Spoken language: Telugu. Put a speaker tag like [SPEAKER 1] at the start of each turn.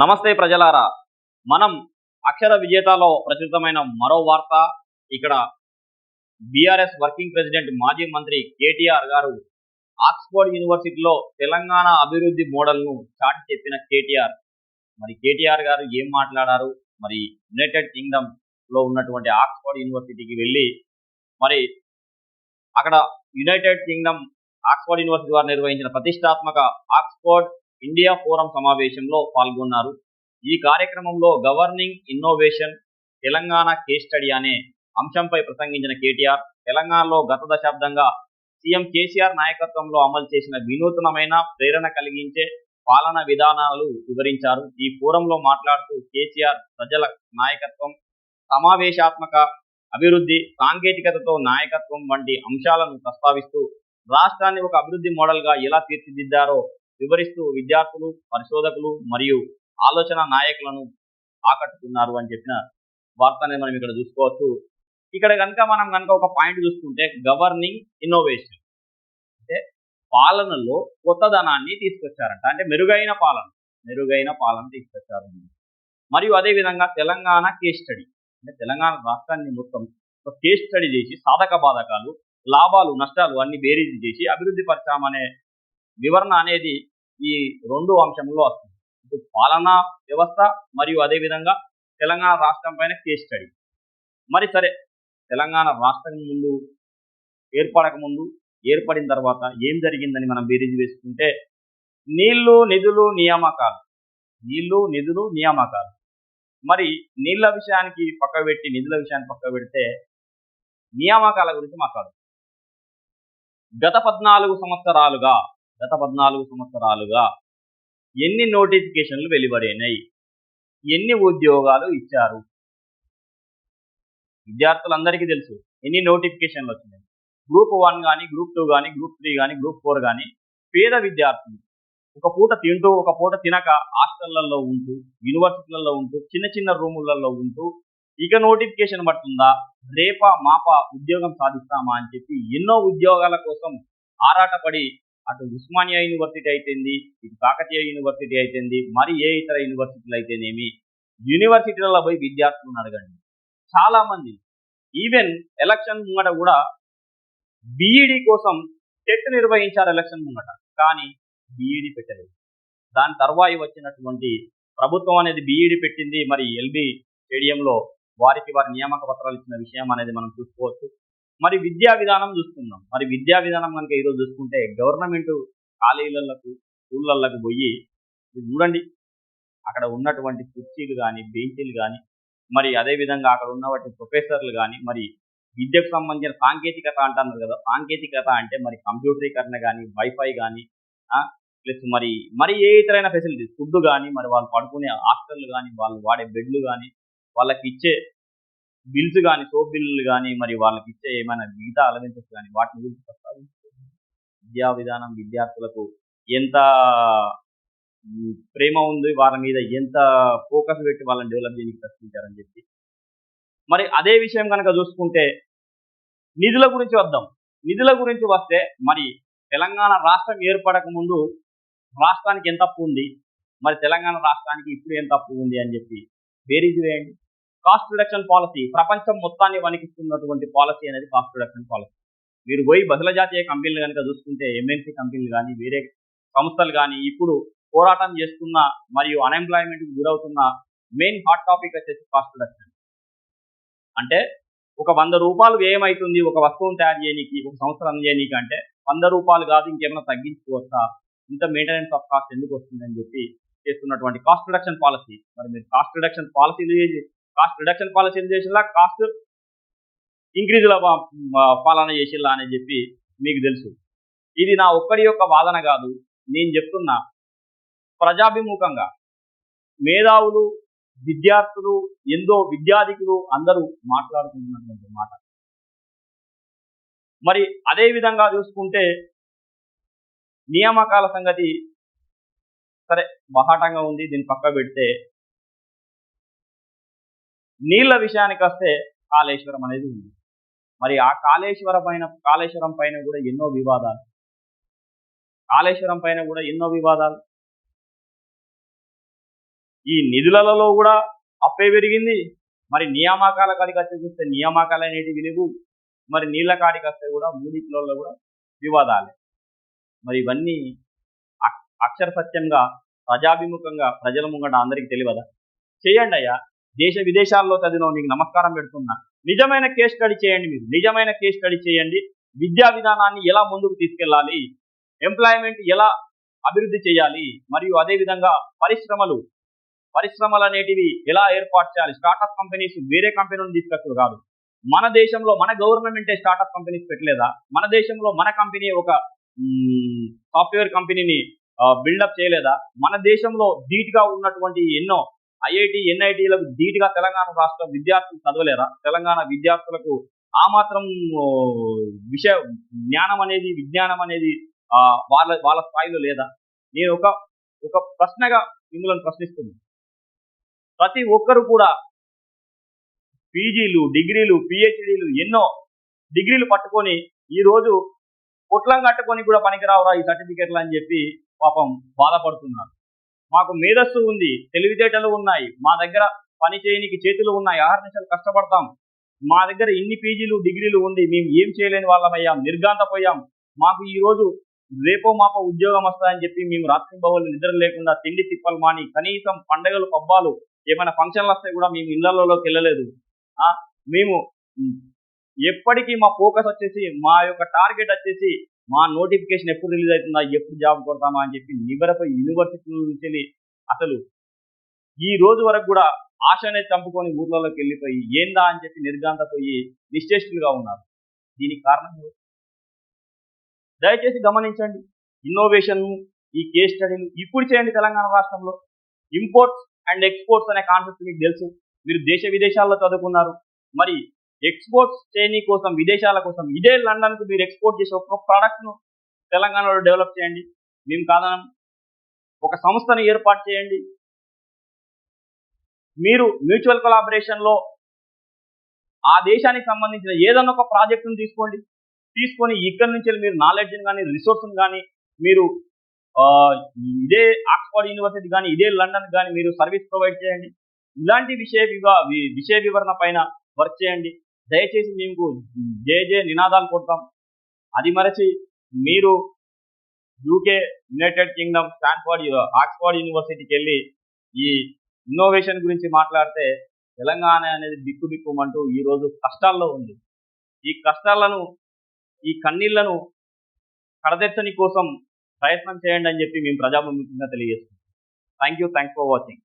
[SPEAKER 1] నమస్తే ప్రజలారా. మనం అక్షర విజేతలో ప్రచురితమైన మరో వార్త. ఇక్కడ బీఆర్ఎస్ వర్కింగ్ ప్రెసిడెంట్ మాజీ మంత్రి కేటీఆర్ గారు ఆక్స్ఫర్డ్ యూనివర్సిటీలో తెలంగాణ అభివృద్ధి మోడల్ను చాటి చెప్పిన కేటీఆర్, మరి కేటీఆర్ గారు ఏం మాట్లాడారు? మరి యునైటెడ్ కింగ్డమ్ లో ఉన్నటువంటి ఆక్స్ఫర్డ్ యూనివర్సిటీకి వెళ్ళి మరి అక్కడ యునైటెడ్ కింగ్డమ్ ఆక్స్ఫర్డ్ యూనివర్సిటీ వారు నిర్వహించిన ప్రతిష్టాత్మక ఆక్స్ఫర్డ్ ఇండియా ఫోరం సమావేశంలో పాల్గొన్నారు. ఈ కార్యక్రమంలో governing innovation Telangana case study అనే అంశంపై ప్రసంగించిన కేటీఆర్, తెలంగాణలో గత దశాబ్దంగా సీఎం కేసీఆర్ నాయకత్వంలో అమలు చేసిన వినూత్నమైన ప్రేరణ కలిగించే పాలన విధానాలు వివరించారు. ఈ ఫోరంలో మాట్లాడుతూ కేసీఆర్ ప్రజల నాయకత్వం, సమావేశాత్మక అభివృద్ధి, సాంకేతికతతో నాయకత్వం వంటి అంశాలను ప్రస్తావిస్తూ రాష్ట్రాన్ని ఒక అభివృద్ధి మోడల్గా ఎలా తీర్చిదిద్దారో వివరిస్తూ విద్యార్థులు, పరిశోధకులు మరియు ఆలోచన నాయకులను ఆకట్టుకున్నారు అని చెప్పిన వార్తని మనం ఇక్కడ చూసుకోవచ్చు. ఇక్కడ మనం ఒక పాయింట్ చూసుకుంటే గవర్నింగ్ ఇన్నోవేషన్ అంటే పాలనలో కొత్తదనాన్ని తీసుకొచ్చారంట. అంటే మెరుగైన పాలన తీసుకొచ్చారు. మరియు అదేవిధంగా తెలంగాణ కేస్ స్టడీ అంటే తెలంగాణ రాష్ట్రాన్ని మొత్తం ఒక కేస్ స్టడీ చేసి సాధక బాధకాలు, లాభాలు, నష్టాలు అన్ని బేరీజు చేసి అభివృద్ధి పరిచామనే వివరణ అనేది ఈ రెండు అంశంలో వస్తుంది. పాలనా వ్యవస్థ మరియు అదేవిధంగా తెలంగాణ రాష్ట్రం పైన కేస్ స్టడీ. మరి సరే, తెలంగాణ రాష్ట్రం ఏర్పడిన తర్వాత ఏం జరిగిందని మనం బేరీజు వేసుకుంటే నీళ్లు, నిధులు, నియామకాలు. మరి నీళ్ల విషయానికి పక్క పెట్టి నిధుల విషయాన్ని పక్క పెడితే నియామకాల గురించి మాట్లాడు. గత 14 సంవత్సరాలుగా ఎన్ని నోటిఫికేషన్లు వెలువడినాయి, ఎన్ని ఉద్యోగాలు ఇచ్చారు? విద్యార్థులందరికీ తెలుసు ఎన్ని నోటిఫికేషన్లు వచ్చినాయి. గ్రూప్ 1 కానీ, గ్రూప్ 2 కానీ, గ్రూప్ 3 కానీ, గ్రూప్ 4 కానీ పేద విద్యార్థులు ఒక పూట తింటూ ఒక పూట తినక హాస్టళ్లలో ఉంటూ, యూనివర్సిటీలలో ఉంటూ, చిన్న చిన్న రూములలో ఉంటూ ఇక నోటిఫికేషన్ పడుతుందా, రేపా మాపా ఉద్యోగం సాధిస్తామా అని చెప్పి ఎన్నో ఉద్యోగాల కోసం ఆరాటపడి అటు ఉస్మానియా యూనివర్సిటీ అయితేంది, ఇటు కాకతీయ యూనివర్సిటీ అయితేంది, మరి ఏ ఇతర యూనివర్సిటీలు అయితేనేమి యూనివర్సిటీలలో పోయి విద్యార్థులను అడగండి. చాలా మంది ఈవెన్ ఎలక్షన్ ముంగట కూడా బీఈడి కోసం టెట్ నిర్వహించారు ఎలక్షన్ ముంగట, కానీ బీఈడి పెట్టలేదు. దాని తర్వాయి వచ్చినటువంటి ప్రభుత్వం అనేది బీఈడి పెట్టింది. మరి ఎల్బీ స్టేడియంలో వారి నియామక పత్రాలు ఇచ్చిన విషయం అనేది మనం చూసుకోవచ్చు. మరి విద్యా విధానం చూస్తున్నాం. మరి విద్యా విధానం కనుక ఈరోజు చూసుకుంటే గవర్నమెంట్ కాలేజీలకు, స్కూళ్ళకు పోయి చూడండి, అక్కడ ఉన్నటువంటి కుర్చీలు కానీ, బెంచీలు కానీ, మరి అదేవిధంగా అక్కడ ఉన్నటువంటి ప్రొఫెసర్లు కానీ, మరి విద్యకు సంబంధించిన సాంకేతికత అంటున్నారు కదా, సాంకేతికత అంటే మరి కంప్యూటరీకరణ కానీ, వైఫై కానీ, ప్లస్ మరి ఏ ఇతరైన ఫెసిలిటీస్, ఫుడ్ కానీ, మరి వాళ్ళు పడుకునే హాస్టల్ కానీ, వాళ్ళు వాడే బెడ్లు కానీ, వాళ్ళకి ఇచ్చే బిల్స్ కానీ, సోప్ బిల్లులు కానీ, మరి వాళ్ళకి ఇచ్చే ఏమైనా మిగతా అలవెన్సెస్ కానీ వాటిని గురించి ప్రస్తావించుకోండి. విద్యా విధానం విద్యార్థులకు ఎంత ప్రేమ ఉంది, వాళ్ళ మీద ఎంత ఫోకస్ పెట్టి వాళ్ళని డెవలప్ చేయడానికి ప్రశ్నించారని చెప్పి. మరి అదే విషయం కనుక చూసుకుంటే నిధుల గురించి వద్దాం. నిధుల గురించి వస్తే మరి తెలంగాణ రాష్ట్రం ఏర్పడక ముందు రాష్ట్రానికి ఎంత అప్పు ఉంది, మరి తెలంగాణ రాష్ట్రానికి ఇప్పుడు ఎంత అప్పు ఉంది అని చెప్పి బేరీజు వేయండి. కాస్ట్ రిడక్షన్ పాలసీ ప్రపంచం మొత్తాన్ని వణికిస్తున్నటువంటి పాలసీ అనేది కాస్ట్ రిడక్షన్ పాలసీ. మీరు పోయి బహుళ జాతీయ కంపెనీలు కనుక చూసుకుంటే ఎంఎన్సీ కంపెనీలు కానీ, వేరే సంస్థలు కానీ ఇప్పుడు పోరాటం చేస్తున్న మరియు అన్ఎంప్లాయ్మెంట్కి గురవుతున్న మెయిన్ హాట్ టాపిక్ వచ్చేసి కాస్ట్ రిడక్షన్. అంటే ఒక 100 రూపాయలు వ్యయమవుతుంది ఒక వస్తువును తయారు చేయడానికి, ఒక సంవత్సరం అందజేయనీకి అంటే 100 రూపాయలు కాదు ఇంకేమైనా తగ్గించుకోవచ్చా, ఇంత మెయింటెనెన్స్ ఆఫ్ కాస్ట్ ఎందుకు వస్తుందని చెప్పి చేస్తున్నటువంటి కాస్ట్ రిడక్షన్ పాలసీ. మరి మీరు కాస్ట్ రిడక్షన్ పాలసీ చేసేలా కాస్ట్ ఇంక్రీజ్ల పాలన చేసేలా అని చెప్పి మీకు తెలుసు. ఇది నా ఒక్కడి యొక్క వాదన కాదు, నేను చెప్తున్నా ప్రజాభిముఖంగా మేధావులు, విద్యార్థులు, ఎంతో విద్యాధికులు అందరూ మాట్లాడుకుంటున్నటువంటి మాట. మరి అదే విధంగా చూసుకుంటే నియామకాల సంగతి సరే బహాటంగా ఉంది, దీన్ని పక్క పెడితే నీళ్ల విషయానికి వస్తే కాళేశ్వరం అనేది ఉంది. మరి ఆ కాళేశ్వరం పైన కూడా ఎన్నో వివాదాలు. ఈ నిధులలో కూడా అప్పే పెరిగింది. మరి నియామకాల కాడికి వచ్చి చూస్తే నియామకాలు అనేటివి లేవు. మరి నీళ్ళ కాడికి వస్తే కూడా మూడిట్లలో కూడా వివాదాలే. మరి ఇవన్నీ అక్షర సత్యంగా ప్రజాభిముఖంగా ప్రజల ముంగట అందరికీ తెలియదా? చేయండి అయ్యా. దేశ విదేశాల్లో చదివిన నీకు నమస్కారం పెడుతున్నా. నిజమైన కేస్ స్టడీ చేయండి. మీరు నిజమైన కేస్ స్టడీ చేయండి. విద్యా విధానాన్ని ఎలా ముందుకు తీసుకెళ్ళాలి, ఎంప్లాయ్మెంట్ ఎలా అభివృద్ధి చేయాలి, మరియు అదేవిధంగా పరిశ్రమలు అనేటివి ఎలా ఏర్పాటు చేయాలి. స్టార్టప్ కంపెనీస్ వేరే కంపెనీలను తీసుకొచ్చు కాదు. మన దేశంలో మన గవర్నమెంటే స్టార్టప్ కంపెనీస్ పెట్టలేదా? మన దేశంలో మన కంపెనీ ఒక సాఫ్ట్వేర్ కంపెనీని బిల్డప్ చేయలేదా? మన దేశంలో ధీటుగా ఉన్నటువంటి ఎన్నో ఐఐటి ఎన్ఐటీలకు ధీటుగా తెలంగాణ రాష్ట్ర విద్యార్థులు చదవలేరా? తెలంగాణ విద్యార్థులకు ఆ మాత్రం విజ్ఞానం అనేది వాళ్ళ స్థాయిలో లేదా? నేను ఒక ప్రశ్నగా మిమ్మల్ని ప్రశ్నిస్తున్నాను. ప్రతి ఒక్కరు కూడా పీజీలు, డిగ్రీలు, పిహెచ్డీలు ఎన్నో డిగ్రీలు పట్టుకొని ఈరోజు పొట్లం కట్టుకొని కూడా పనికిరావురా ఈ సర్టిఫికెట్లు అని చెప్పి పాపం బాధపడుతున్నారు. మాకు మేధస్సు ఉంది, తెలివితేటలు ఉన్నాయి, మా దగ్గర పని చేయనికి చేతులు ఉన్నాయి, ఆహర్నిశలు కష్టపడతాం, మా దగ్గర ఇన్ని పీజీలు డిగ్రీలు ఉంది, మేము ఏం చేయలేని వాళ్ళమయ్యాం, నిర్ఘాంతపోయాం, మాకు ఈరోజు రేపో మాపో ఉద్యోగం వస్తాయని చెప్పి మేము రాత్రింబవళ్ళు నిద్ర లేకుండా తిండి తిప్పలు మాని కనీసం పండగలు పబ్బాలు ఏమైనా ఫంక్షన్లు వస్తే కూడా మేము ఇళ్లలోకి వెళ్ళలేదు. మేము ఎప్పటికీ మా ఫోకస్ వచ్చేసి మా యొక్క టార్గెట్ వచ్చేసి మా నోటిఫికేషన్ ఎప్పుడు రిలీజ్ అవుతుందా, ఎప్పుడు జాబ్ కొడతామా అని చెప్పి నిబరపై యూనివర్సిటీల నుంచి అసలు ఈ రోజు వరకు కూడా ఆశనే చంపుకొని ఊర్లలోకి వెళ్ళిపోయి ఏందా అని చెప్పి నిర్ఘాంతపోయి నిశ్చేష్టులుగా ఉన్నారు. దీనికి కారణం దయచేసి గమనించండి. ఇన్నోవేషన్ ఈ కేస్ స్టడీలు ఇప్పుడు చేయండి. తెలంగాణ రాష్ట్రంలో ఇంపోర్ట్స్ అండ్ ఎక్స్పోర్ట్స్ అనే కాన్సెప్ట్ మీకు తెలుసు. మీరు దేశ విదేశాల్లో చదువుకున్నారు. మరి ఎక్స్పోర్ట్స్ చేయని కోసం విదేశాల కోసం ఇదే లండన్కు మీరు ఎక్స్పోర్ట్ చేసే ఒక ప్రోడక్ట్ను తెలంగాణలో డెవలప్ చేయండి. మేము కాదనం. ఒక సంస్థను ఏర్పాటు చేయండి. మీరు మ్యూచువల్ కొలాబరేషన్లో ఆ దేశానికి సంబంధించిన ఏదన్నా ఒక ప్రాజెక్టును తీసుకొని ఇక్కడి నుంచి మీరు నాలెడ్జ్ని కానీ రిసోర్స్ని కానీ మీరు ఇదే ఆక్స్ఫర్డ్ యూనివర్సిటీ కానీ ఇదే లండన్ కానీ మీరు సర్వీస్ ప్రొవైడ్ చేయండి. ఇలాంటి విషయ వివరణ పైన వర్క్ చేయండి. దయచేసి మీకు జే నినాదాలు కొడతాం. అది మరచి మీరు UK, United Kingdom, Stanford, Oxford యూనివర్సిటీకి వెళ్ళి ఈ ఇన్నోవేషన్ గురించి మాట్లాడితే తెలంగాణ అనేది బిక్కుబిక్కుమంటూ ఈరోజు కష్టాల్లో ఉంది. ఈ కష్టాలను ఈ కన్నీళ్లను కడతెచ్చని కోసం ప్రయత్నం చేయండి అని చెప్పి మేము ప్రజాభిముఖంగా తెలియజేస్తున్నాం. Thanks for watching.